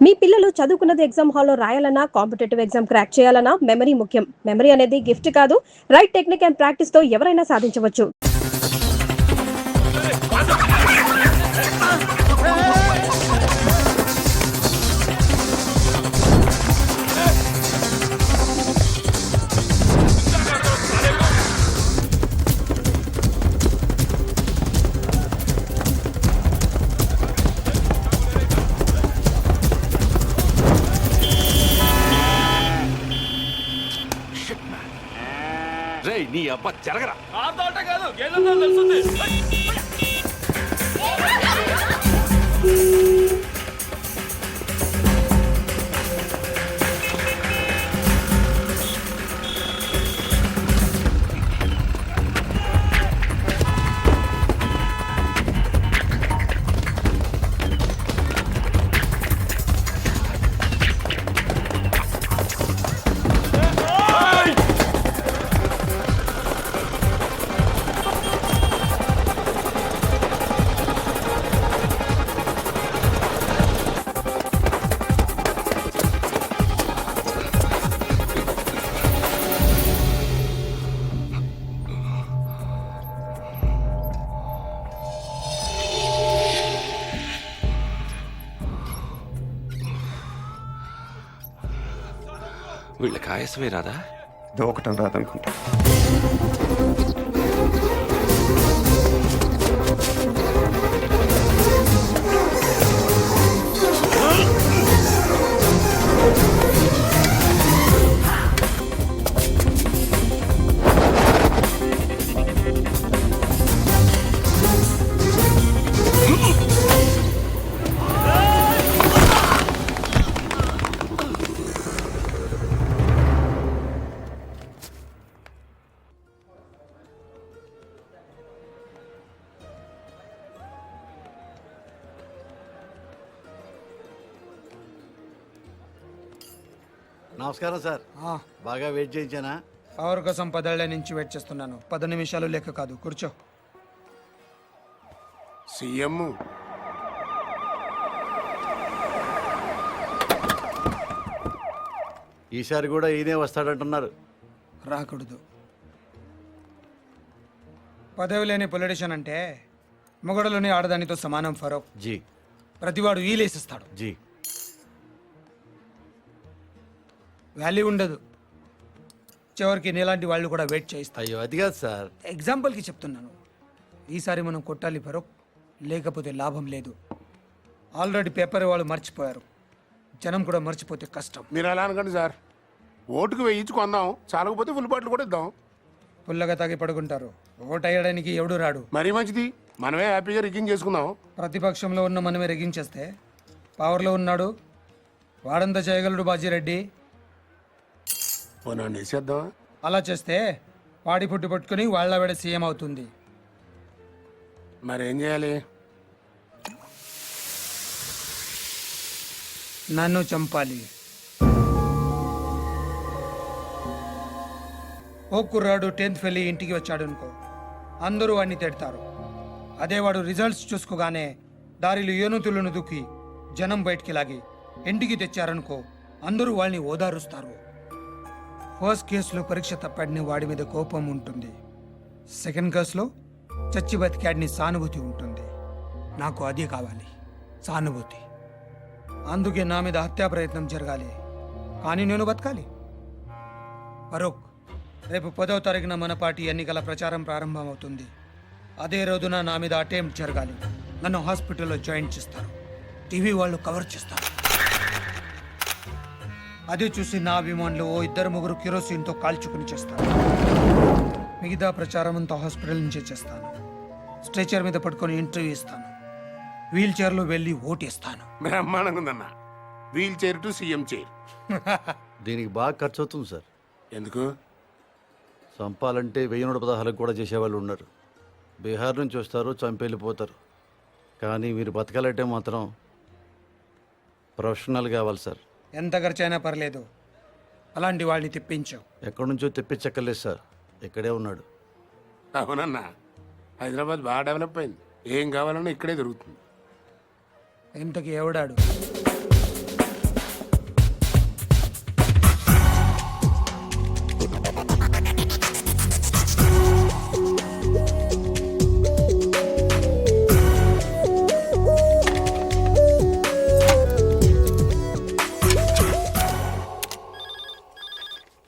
మీ పిల్లలు చదువుకున్నది ఎగ్జామ్ హాల్లో రాయాలన్నా కాంపిటేటివ్ ఎగ్జామ్ క్రాక్ చేయాలన్నా మెమరీ ముఖ్యం. మెమరీ అనేది గిఫ్ట్ కాదు, రైట్ టెక్నిక్ అండ్ ప్రాక్టీస్ తో ఎవరైనా సాధించవచ్చు. రేయ్ నీ అబ్బా జరగరా. ఆటోట కాదు గేదెతో తెలుస్తుంది. వీళ్ళకి ఆయాసమే రాదా? దూకటం రాదనుకుంటా. నమస్కారం సార్. బాగా వెయిట్ చేయించానా? పవర్ కోసం 10 ఏళ్ల నుంచి వెయిట్ చేస్తున్నాను. 10 నిమిషాలు లెక్క కాదు. కూర్చో. సీఎం ఈసారి కూడా ఈయనే వస్తాడంటున్నారు. రాకూడదు. పదవి లేని పొలిటీషియన్ అంటే మొగడలోని ఆడదానితో సమానం. ఫరూక్ జీ. ప్రతివాడు వీలేసిస్తాడు. జీ. వాల్యూ ఉండదు. చివరికి నీలాంటి వాళ్ళు కూడా వెయిట్ చేయిస్తారు. అయ్యో అది కాదు సార్. ఎగ్జాంపుల్కి చెప్తున్నాను. ఈసారి మనం కొట్టాలి ఫరూక్, లేకపోతే లాభం లేదు. ఆల్రెడీ పేపర్ వాళ్ళు మర్చిపోయారు. జనం కూడా మర్చిపోతే కష్టం. మీరు అలా అనకండి సార్. ఓటుకు వేయించుకుందాం, చాలకపోతే ఫుల్ బాటిల్ కూడా ఇద్దాం. పుల్లగా తాగి పడుకుంటారు. ఓటు వేయడానికి ఎవడు రాడు. మరీ మంచిది, మనమే హ్యాపీగా రిగ్గింగ్ చేసుకుందాం. ప్రతిపక్షంలో ఉన్న మనమే రెగించేస్తే పవర్లో ఉన్నాడు వాడంతా చేయగలడు బాజీరెడ్డి. పోనా వేసేద్దామా? అలా చేస్తే వాడి పుట్టు పట్టుకుని వాళ్ళ వేడ సీఎం అవుతుంది. మరేం చేయాలి? నన్ను చంపాలి. ఓ కుర్రాడు 10th ఫెయిల్ ఇంటికి వచ్చాడు అనుకో, అందరూ వాడిని తిడతారు. అదే వాడు రిజల్ట్స్ చూసుకోగానే దారిలో ఏనుతులను దుక్కి జనం బయటికి లాగి ఇంటికి తెచ్చారనుకో, అందరూ వాళ్ళని ఓదారుస్తారు. ఫస్ట్ కేసులో పరీక్ష తప్పాడిని వాడి మీద కోపం ఉంటుంది. సెకండ్ కేసులో చచ్చి బతికాడిని సానుభూతి ఉంటుంది. నాకు అదే కావాలి, సానుభూతి. అందుకే నా మీద హత్యా ప్రయత్నం జరగాలి, కానీ నేను బతకాలి. ఫరూక్, రేపు 10వ తారీఖున మన పార్టీ ఎన్నికల ప్రచారం ప్రారంభమవుతుంది. అదే రోజున నా మీద అటెంప్ట్ జరగాలి. నన్ను హాస్పిటల్లో జాయిన్ చేస్తారు. టీవీ వాళ్ళు కవర్ చేస్తారు. అది చూసి నా అభిమానులు 2-3 కిరోసిన్తో కాల్చుకుని చేస్తారు. మిగతా ప్రచారం అంతా హాస్పిటల్ నుంచే చేస్తాను. స్ట్రెచర్ మీద పట్టుకొని ఇంటర్వ్యూ ఇస్తాను. వీల్ చైర్లో వెళ్ళి ఓటేస్తాను. బ్రహ్మాండంగా ఉందన్న. Wheelchair to CM chair. దీనికి బాగా ఖర్చు అవుతుంది సార్. ఎందుకు? చంపాలంటే 1116 కూడా చేసేవాళ్ళు ఉన్నారు. బీహార్ నుంచి వస్తారు, చంపెళ్ళిపోతారు. కానీ మీరు బతకాలంటే మాత్రం ప్రొఫెషనల్ కావాలి సార్. ఎంత ఖర్చైనా పర్లేదు, అలాంటి వాళ్ళని తెప్పించావు. ఎక్కడి నుంచో తెప్పించక్కర్లేదు సార్, ఇక్కడే ఉన్నాడు. అవునన్నా, హైదరాబాద్ బాగా డెవలప్ అయింది. ఏం కావాలన్నా ఇక్కడే దొరుకుతుంది. ఇంతకీ ఎవడాడు?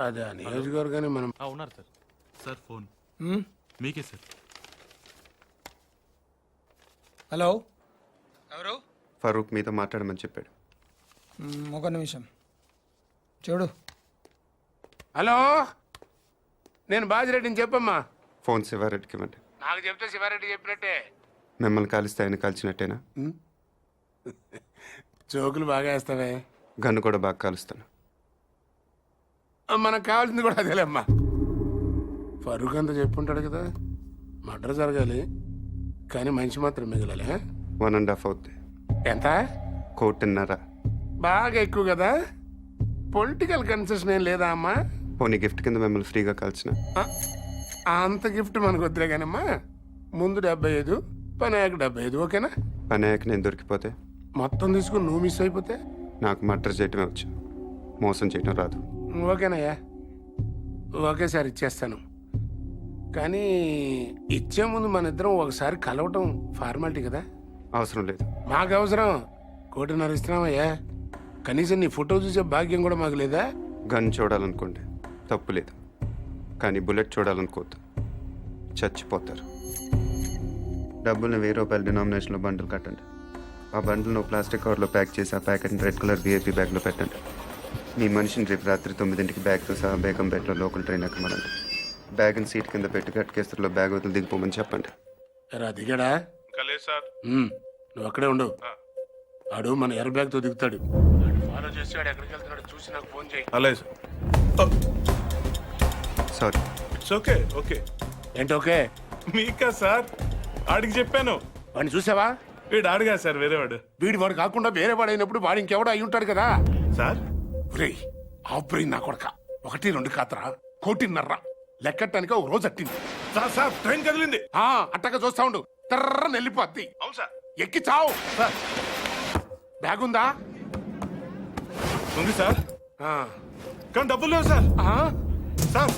అదే ఆ నియోజకవర్గాన్ని మనం ఉన్నారు సార్. సార్ ఫోన్ హ్మ్? మీకే సార్. హలో ఎవరు? ఫరూక్ మీతో మాట్లాడమని చెప్పాడు. ఒక నిమిషం చూడు. హలో, నేను బాజిరెడ్డిని చెప్పమ్మా. ఫోన్ శివారెడ్డికి ఇవ్వండి. నాకు చెప్తే శివారెడ్డి చెప్పినట్టే. మిమ్మల్ని కాలిస్తే ఆయన కాల్చినట్టేనా? జోకులు బాగా వేస్తావే. గన్ను కూడా బాగా కాలుస్తాను. మనకు కావాల్సింది కూడా అదేలేమ్మా. ఫరూక్ అంతా చెప్పుంటాడు కదా, మర్డర్ జరగాలి కానీ మనిషి మాత్రం మిగలాలి. 1.5 అవుద్ది. ఎంత? 1.25. బాగా ఎక్కువ కదా. పొలిటికల్ కన్సెషన్ ఏం లేదా అమ్మా? పోనీ గిఫ్ట్ కింద మిమ్మల్ని ఫ్రీగా కాల్చిన. అంత గిఫ్ట్ మనకు వద్దులే కానమ్మా. ముందు 75, పని అయ్యాక 75, ఓకేనా? పని అయ్యాక నేను దొరికిపోతే మొత్తం తీసుకుని నువ్వు మిస్ అయిపోతే నాకు మర్డర్ చేయటమే వచ్చు, మోసం చేయటం రాదు. ఓకేనయ్యా, ఒకేసారి ఇచ్చేస్తాను. కానీ ఇచ్చే ముందు మన ఇద్దరం ఒకసారి కలవటం ఫార్మాలిటీ కదా. అవసరం లేదు. మాకు అవసరం. 1.5 ఇస్తున్నామయ్యా. కనీసం నీ ఫోటో చూసే భాగ్యం కూడా మాకు లేదా? గన్ చూడాలనుకోండి, తప్పు లేదు. కానీ బుల్లెట్ చూడాలనుకోవద్దు, చచ్చిపోతారు. డబ్బుల్ని 1000 రూపాయల డినామినేషన్లో బండిల్ కట్టండి. ఆ బండిల్ను ప్లాస్టిక్ కవర్లో ప్యాక్ చేసి ఆ ప్యాకెట్ని రెడ్ కలర్ విఐపీ బ్యాగ్లో పెట్టండి. మీ మనిషిని రేపు రాత్రి 9ంటికి బ్యాగ్తో సహా బేగంపేటలో లోకల్ ట్రైన్ ఎక్కమనండి. బ్యాగ్ని సీట్ కింద పెట్టి గట్కేస్తులో బ్యాగ్ వదిలి దిగిపోమని చెప్పండి. ఎరా దిగాడా? లేదు సార్. నువ్వు అక్కడే ఉండు. ఆడు మన ఎయిర్ బ్యాగ్తో దిగుతాడు. ఫాలో చేసి వాడు ఎక్కడికి వెళ్తున్నాడు చూసి నాకు ఫోన్ చేయి. అలాగే sir. Sorry. It's okay. Okay ఏంటి ఓకే? మీకా సార్? ఆడికి చెప్పాను. వాడిని చూసావా? వీడు ఆడుగా సార్, వేరేవాడు. వాడు కాకుండా వేరే వాడు అయినప్పుడు వాడు ఇంకెవడో అయి ఉంటాడు కదా. సార్ ఒరేయ్, ఆబ్రెయిన్ నా కొడక. 1, 2 కాతరా, 1.5 లెక్కటానికి ఒక రోజు అట్టింది. సార్ సార్ ట్రైన్ కదిలింది. అట్టగా చూస్తా ఉండు, తర్రని వెళ్ళిపోద్ది. అవును సార్. ఎక్కి చావు. సార్ బ్యాగ్ ఉందా? ఉంది సార్, ఆ. కానీ డబ్బులు లేవు సార్. ఆ? సార్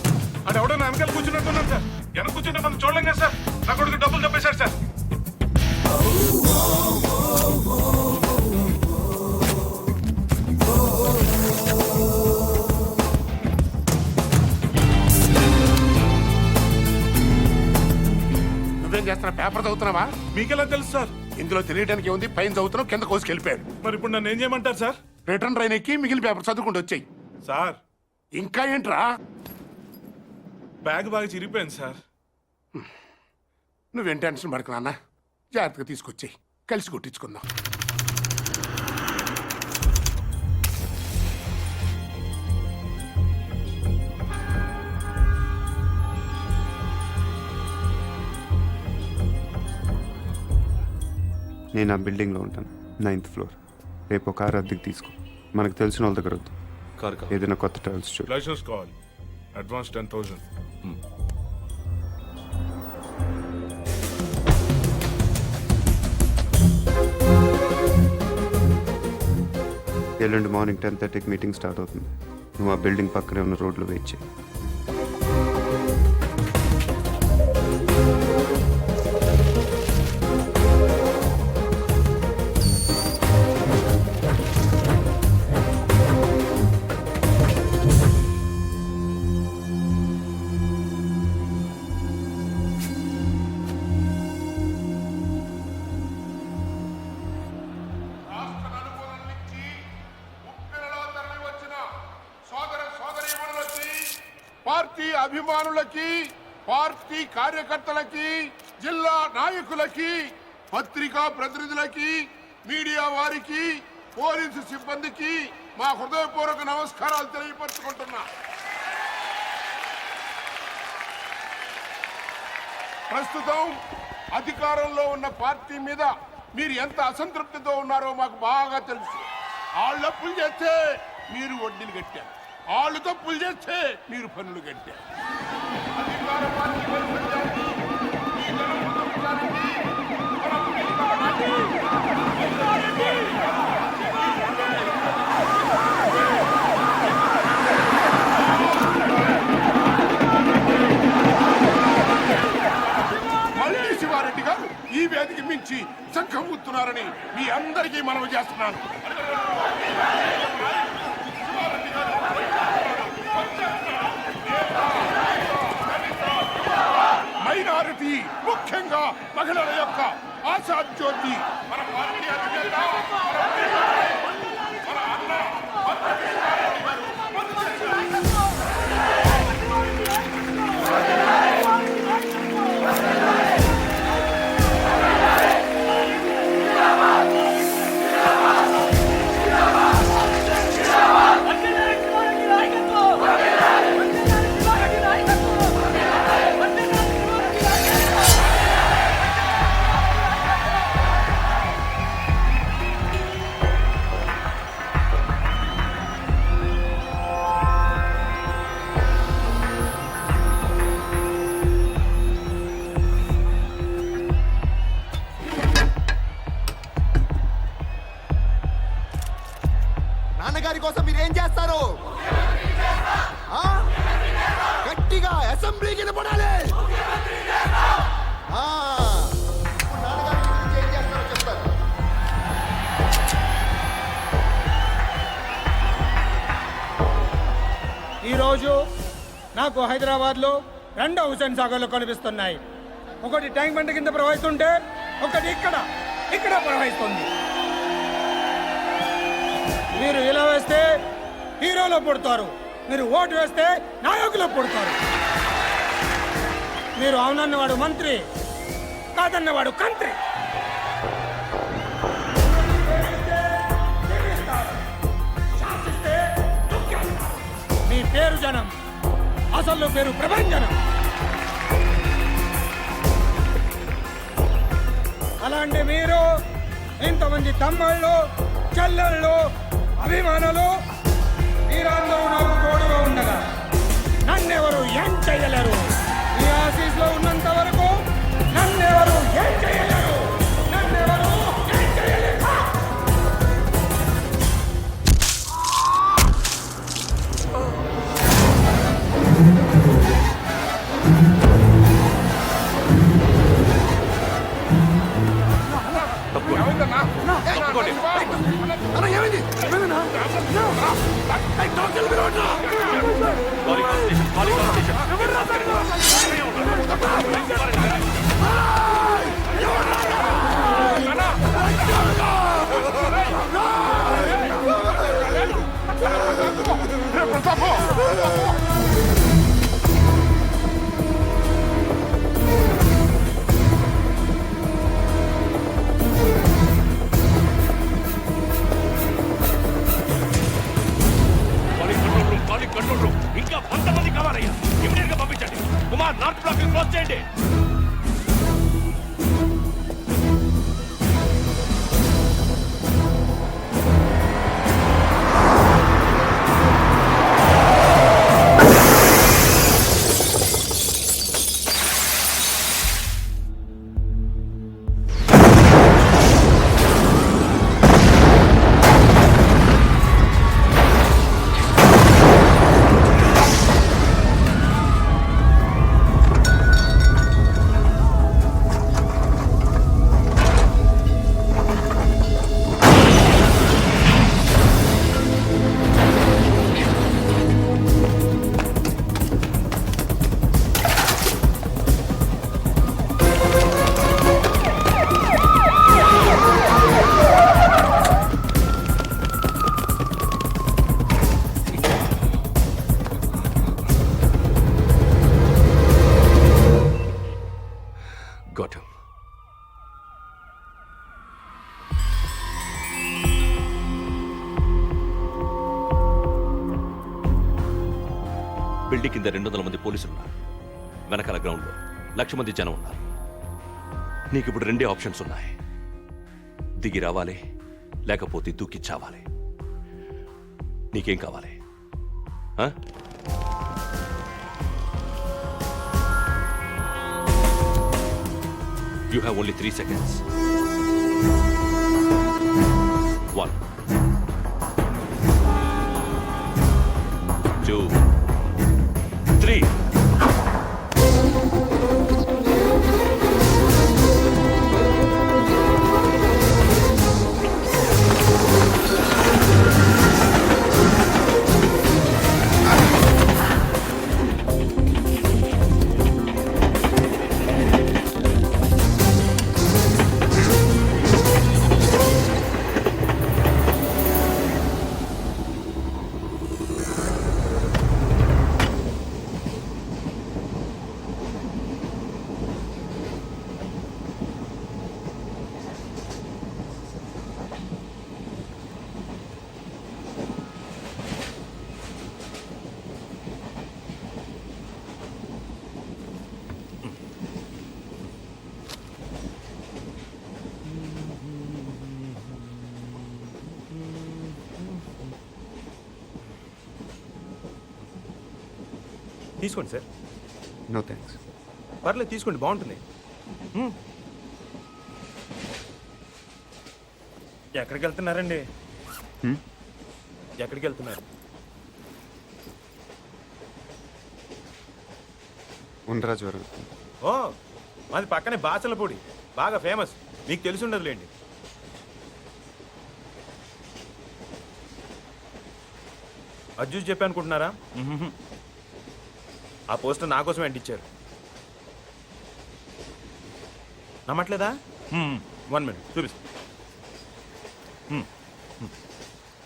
అది ఎవడో నా వెనకాల కూర్చున్నట్టున్నాను సార్. వెనక కూర్చుంటే మనం చూడలేం కదా సార్. నా కొడుకు డబ్బులు తప్పేశాడు సార్. నువ్వేం చేస్తున్నా? పేపర్ చదువుతున్నావా? మీకెలా తెలుసు సార్? ఇందులో తెలియడానికి ఉంది. పైన చదువుతున్నావు, కింద కోసుకెళ్ళిపోయాడు. మరి ఇప్పుడు నన్ను ఏం చేయమంటారు సార్? రిటర్న్ ట్రైన్ ఎక్కి మిగిలిన పేపర్ చదువుకుంటూ వచ్చాయి. సార్ ఇంకా ఏంట్రా? బ్యాగ్ బాగా చిరిగిపోయింది సార్. నువ్వేం టెన్షన్ పడకు నాన్న, జాగ్రత్తగా తీసుకొచ్చాయి, కలిసి కొట్టించుకుందాం. నేను ఆ బిల్డింగ్లో ఉంటాను, 9th ఫ్లోర్. రేపు ఒక కారు అద్దెకి తీసుకో. మనకు తెలిసిన వాళ్ళ దగ్గర వద్దు, ఏదైనా కొత్త ట్రావెల్స్ చూడు. లైసెన్స్ కావాలి, అడ్వాన్స్ 10,000. ఎల్లుండి మార్నింగ్ 10:30కి మీటింగ్ స్టార్ట్ అవుతుంది. నువ్వు ఆ బిల్డింగ్ పక్కనే ఉన్న రోడ్లో వెయిట్ చేయి. పార్టీ అభిమానులకి, పార్టీ కార్యకర్తలకి, జిల్లా నాయకులకి, పత్రికా ప్రతినిధులకి, మీడియా వారికి, పోలీసు సిబ్బందికి మా హృదయపూర్వక నమస్కారాలు తెలియపరుచుకుంటున్నా. ప్రస్తుతం అధికారంలో ఉన్న పార్టీ మీద మీరు ఎంత అసంతృప్తితో ఉన్నారో మాకు బాగా తెలుసు. వాళ్ళ అప్పులు చేస్తే మీరు వడ్డీలు కట్టారు, వాళ్ళు తప్పులు చేస్తే మీరు పన్నులు కట్టారు. అధికార పార్టీ వైఫల్యాన్ని, ఈ జనప్రతినిధానికి మనం ఎదుర్కోవాలి. మళ్ళీ శివారెడ్డి గారు ఈ వేదిక మించి చక్కబుతున్నారని మీ అందరికీ మనవి చేస్తున్నాను. శివారెడ్డి గారు ఆంధ్రజ్యోతి మన పార్టీ అధినేత మన అన్న నాన్నగారి కోసం మీరేం చేస్తారు? ఆ? గట్టిగా అసెంబ్లీకి వినపడాలి. ఆ. ఇప్పుడు నాన్నగారి గురించి ఏం చేస్తారో చెప్తారు. ఈరోజు నాకు హైదరాబాద్లో 2 హుసేన్ సాగర్లు కనిపిస్తున్నాయి. ఒకటి ట్యాంక్ బండ్ కింద ప్రవహిస్తుంటే ఒకటి ఇక్కడ ప్రవహిస్తుంది. మీరు ఇలా వేస్తే హీరోలో పుడతారు, మీరు ఓటు వేస్తే నాయకులు పుడతారు. మీరు అవునన్నవాడు మంత్రి, కాదన్నవాడు కంత్రి. శాసిస్తే దుఃఖిస్తారు. మీ పేరు జనం, అసలు పేరు ప్రభంజనం. అలాంటి మీరు ఇంతమంది తమ్ముళ్ళు, చెల్లెళ్ళు, అభిమానులు తీరాల్లో నాకు తోడుగా ఉండగా నన్నెవరు ఏం చేయలేరు. ఈ ఆఫీస్లో ఉన్నంత వరకు నన్నెవరు ఏం చేయలేరు. నన్నెవరు ఏం చేయలేరు. తప్పుకోండి. అన్న ఏమైంది? ప్రతాపం కంట్రోల్ రూమ్ ఇంకా 100 మంది కావాలయ్యా. ఇమీడియట్ గా పంపించండి. కుమార్, నార్త్ బ్లాక్ క్లోజ్ చేయండి. Got him. బిల్డింగ్ కింద 200 మంది పోలీసులు ఉన్నారు. వెనకాల గ్రౌండ్లో 1,00,000 మంది జనం ఉన్నారు. నీకు ఇప్పుడు 2 ఆప్షన్స్ ఉన్నాయి. దిగి రావాలి, లేకపోతే దూకి చావాలి. నీకేం కావాలి? You have only 3 seconds. 1, 2, 3. తీసుకోండి సార్. No thanks. పర్లేదు తీసుకోండి, బాగుంటుంది. ఎక్కడికి వెళ్తున్నారండి? ఎక్కడికి వెళ్తున్నారు? ఉండరాజవరం. ఓ, మాది పక్కనే బాచలపూడి, బాగా ఫేమస్, మీకు తెలిసి ఉండదులేండి. అది చూసి చెప్పి అనుకుంటున్నారా? ఆ పోస్టర్ నా కోసం అంటించారు. నమ్మట్లేదా? 1 మినిట్ చూపిస్తా.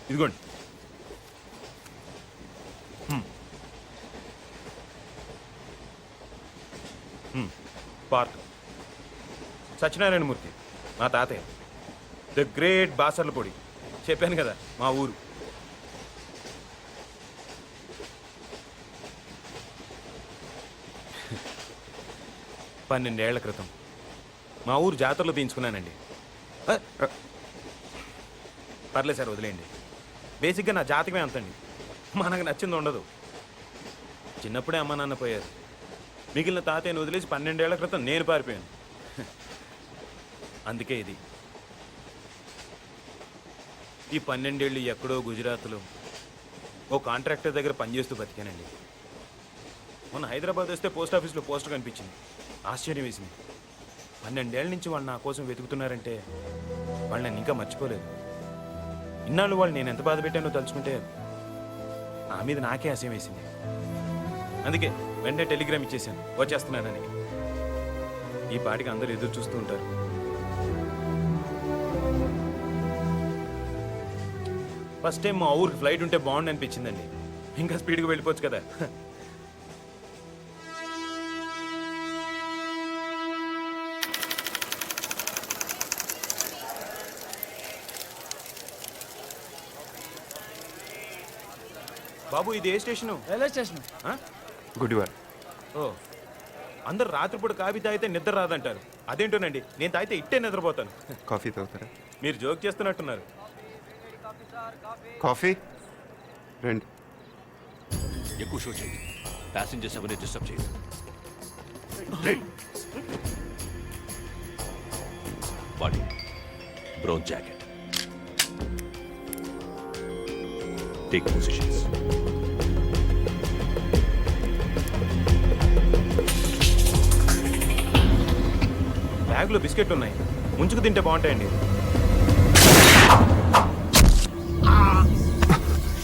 ఇదిగోండి. పార్క్ సత్యనారాయణమూర్తి మా తాతయ్య, ద గ్రేట్ బాసర్లపూడి. చెప్పాను కదా మా ఊరు. పన్నెండేళ్ల క్రితం మా ఊరు జాతరలో తీయించుకున్నానండి. పర్లేదు సార్, వదిలేయండి. బేసిక్గా నా జాతకమే అంతండి, మనకు నచ్చింది ఉండదు. చిన్నప్పుడే అమ్మ నాన్న పోయారు, మిగిలిన తాతయ్యను వదిలేసి 12 ఏళ్ల క్రితం నేను పారిపోయాను. అందుకే ఇది. ఈ 12 ఏళ్ళు ఎక్కడో గుజరాత్లో ఓ కాంట్రాక్టర్ దగ్గర పనిచేస్తూ బతికానండి. మొన్న హైదరాబాద్ వస్తే పోస్ట్ ఆఫీస్లో పోస్టర్ కనిపించింది. ఆశ్చర్యం వేసింది. 12 ఏళ్ళ నుంచి వాళ్ళు నా కోసం వెతుకుతున్నారంటే వాళ్ళు నన్ను ఇంకా మర్చిపోలేదు. ఇన్నాళ్ళు వాళ్ళు నేను ఎంత బాధ పెట్టానో తలుచుకుంటే నా మీద నాకే అసహ్యం వేసింది. అందుకే వెంటనే టెలిగ్రామ్ ఇచ్చేసాను వచ్చేస్తున్నానని. ఈ పాటికి అందరూ ఎదురు చూస్తూ ఉంటారు. ఫస్ట్ టైం మా ఊరికి ఫ్లైట్ ఉంటే బాగుండు అనిపించిందండి. ఇంకా స్పీడ్గా వెళ్ళిపోవచ్చు కదా. బాబు, ఇది ఏ స్టేషను? Railway station. గుడివాడ. ఓ, అందరు రాత్రిపూట కాఫీ తాగితే నిద్ర రాదంటారు. అదేంటోనండి, నేను తాగితే ఇట్టే నిద్రపోతాను. కాఫీ తాగుతారా? మీరు జోక్ చేస్తున్నట్టున్నారు. కాఫీ రండి. ఎక్కువ షో చేయి, ప్యాసింజర్స్ ఎవరిని డిస్టర్బ్ చేయదు. Body brown jacket, take positions. బ్యాగ్లో బిస్కెట్లు ఉన్నాయి, ముంచుకు తింటే బాగుంటాయండి.